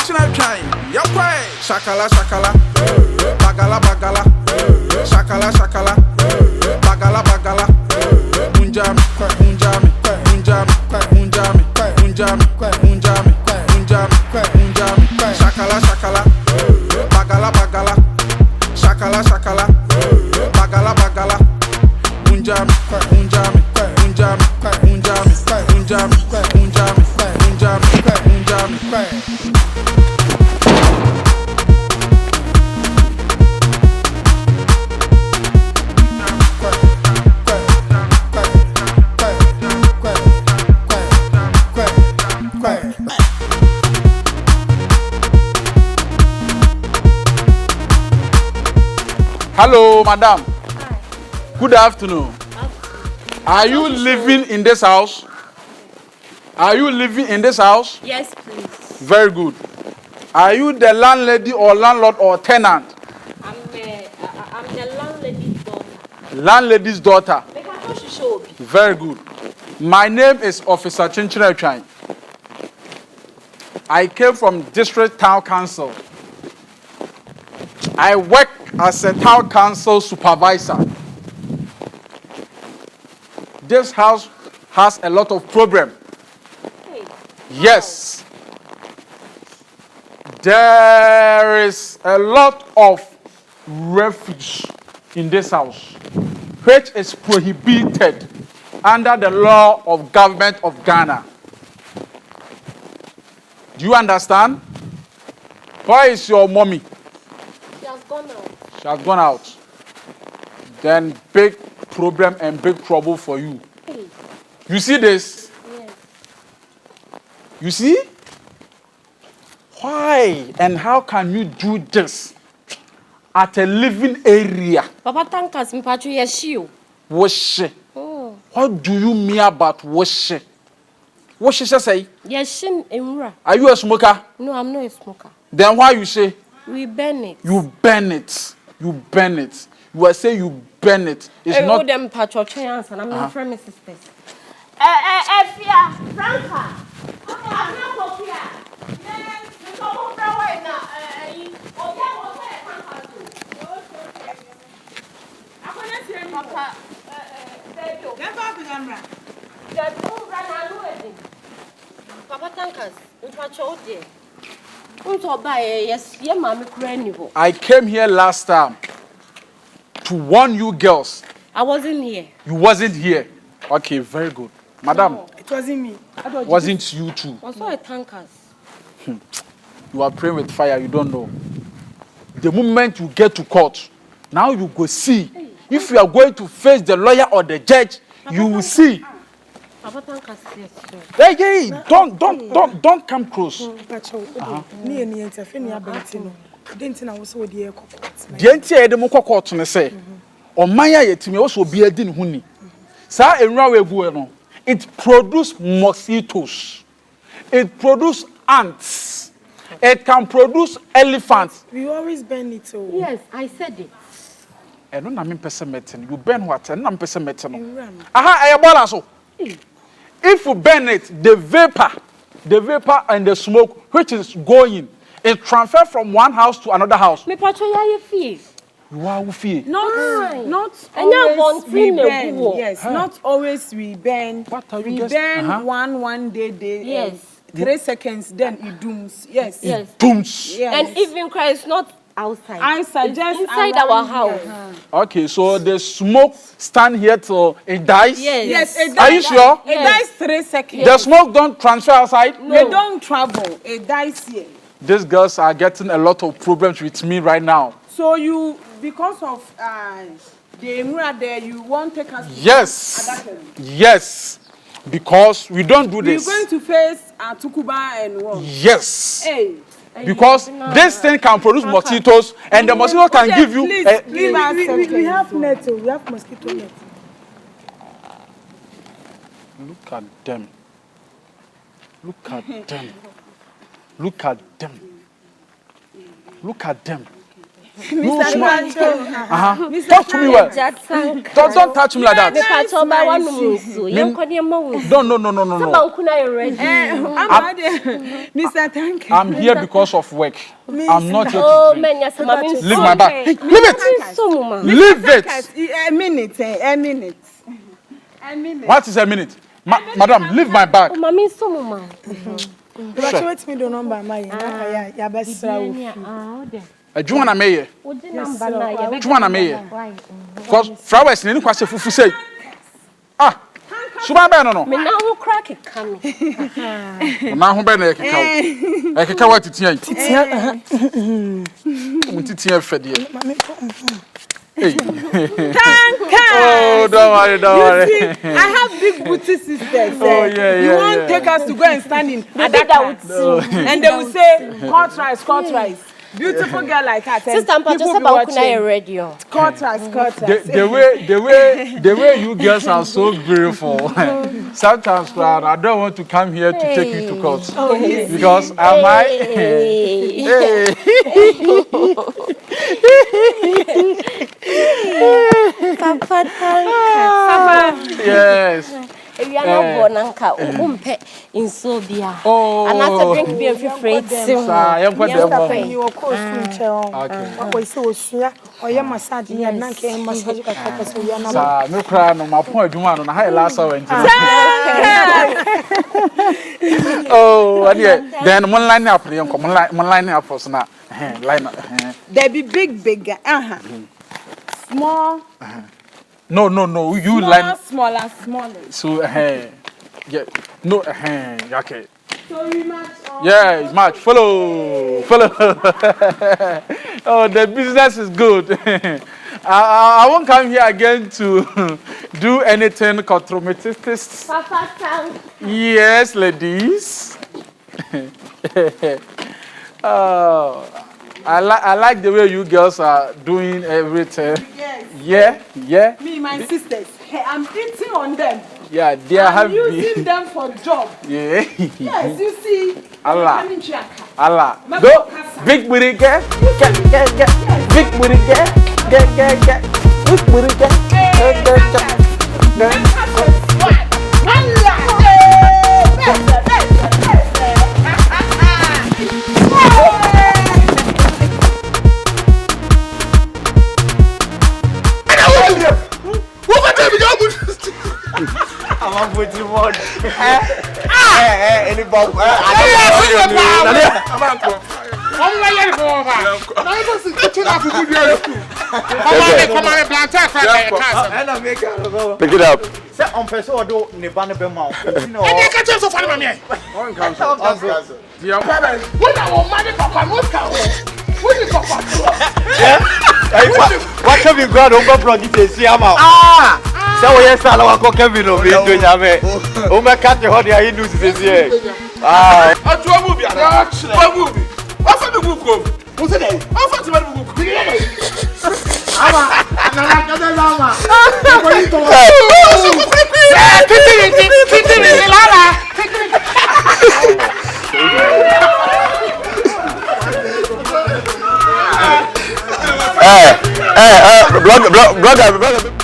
Kyinkyinaa Twan. Yakwa. Shakala shakala. Bagala bagala. Shakala shakala. Bagala bagala. Unjam, unjam, unjam, unjam, unjam, unjam, unjam, unjam. Shakala shakala. Bagala bagala. Shakala shakala. Bagala bagala. Unjam, unjam, unjam, unjam, unjam, unjam, unjam, unjam. Hello, madam. Hi. Good afternoon. Are you living in this house? Are you living in this house? Yes, please. Very good. Are you the landlady or landlord or tenant? I'm the landlady's daughter. Landlady's daughter. Make a push show. Very good. My name is Officer Kyinkyinaa Twan. I came from District Town Council. I work as a town council supervisor. This house has a lot of problem. Hey. Yes. There is a lot of refuge in this house, which is prohibited under the law of government of Ghana. Do you understand? Where is your mommy? She has gone out. She has gone out. Then big problem and big trouble for you. Hey. You see this? Yes. You see? Why and how can you do this at a living area? Papa Tankas, me pachu yeshio. Wash. Oh. What do you mean about wash? What she say? Yeshin emura. Are you a smoker? No, I'm not a smoker. Then why you say? We burn it. You burn it. You burn it. You are saying you burn it. It's Hey, not. them pachu chance and I'm not from my sisters. Fia, Franka. I'm not Pokua. Papa Tankas, I came here last time to warn you girls. I wasn't here. You wasn't here. Okay, very good. Madam, No. It wasn't me. wasn't you too. I saw a Tankas. You are praying with fire, you don't know. The moment you get to court, now you go see. If you are going to face the lawyer or the judge, you will see. Papa Tankas, yes, sir. Hey, don't come close. Me and the Fenia Bentino. Didn't I was with the air court. The entire democrat court me say, or Maya yetimi also be a din huni. Sa enra we go no. It produce mosquitoes. It produce ants. It can produce elephants. We always burn it. Oh. Yes, I said it. And no na me pese metin. You burn what? And na me pese metin no. Aha, e balance so. If you burn it, the vapor and the smoke which is going, it transfer from one house to another house. Me pacho ya ye fee. You are who feel. Not always always we we burn. burn. Yes, not always we burn. What are you We guys- burn one day. Yes. 3 seconds, then it dooms. Yes. Yes. Dooms. Yes. And even Christ not outside. I suggest It's inside around our house. here. Okay, so the smoke stand here till it dies. Yes. Yes. It Are you dies- sure? It Yes. dies 3 seconds. The smoke don't transfer outside. They don't travel. It dies here. These girls are getting a lot of problems with me right now. So you, because of the Emura there, you won't take us. Yes. At that level. Yes. Because we don't do We're this. going to face Tukuba and what? Yes. Hey. Because this thing can produce mosquitoes and the mosquito can give you Please, a, leave us. We have net. We have mosquito net. Look at them. Look at them. Look at them. Look at them. You smart. Talk to me well. Don't touch me like that. Mr. Thank you. I'm here because of work. I'm not here to drink. Leave my bag. Leave it. Leave it. A minute. A minute. A minute. What is a minute? Madam, leave my bag. But wait me the number my ya best Adwuma meye. Adwuma na meye. Because flowers ni kwase fufu say. Ah. Suba be no no. Me na ho crack come. Na ho be na ekeka wo. Ekeka wa titian. Titian fede. Hey. Oh, don't worry, don't worry. See, I have big booty sisters. Oh, yeah. You won't take us to go and stand in Adaka. And they will say, court rice. Beautiful girl like her. Sister, I'm just about to radio. Court rice. The way you girls are so beautiful. Sometimes, I don't want to come here to take you to court. Oh, yes. Because I might. Yes. If you are not born, Uncle, umpe in Sobia. Oh, and after drink beer, if you're afraid, you of course, okay. So, sir, or your massage, you are not getting massage. No cry, no, my point, you want on a high last hour. Oh, and yet, then one line up, one line up for now. Line up. They be big, small. No, you line Smaller. So, yeah, no, okay. So we match. Yeah, match. Follow. Oh, the business is good. I won't come here again to do anything controversial. Yes, ladies. I like the way you girls are doing everything. Yes. Yeah. Me, my sisters. Hey, I'm eating on them. Yeah, they are happy. I'm using them for job. Yeah. Yes, you see. Allah. Go. Big booty girl. Get. Big booty girl. Get. Big booty girl. I'm with you one. Any bomb? Pick it up. Say on person or do Nibana Bemau. What have you got over project? See, I'm out. So yes, I know what Kevin will be doing. Oh, my cat, how do you do this here? Ah, a movie. What's the book? What's it? What's the book? Brother.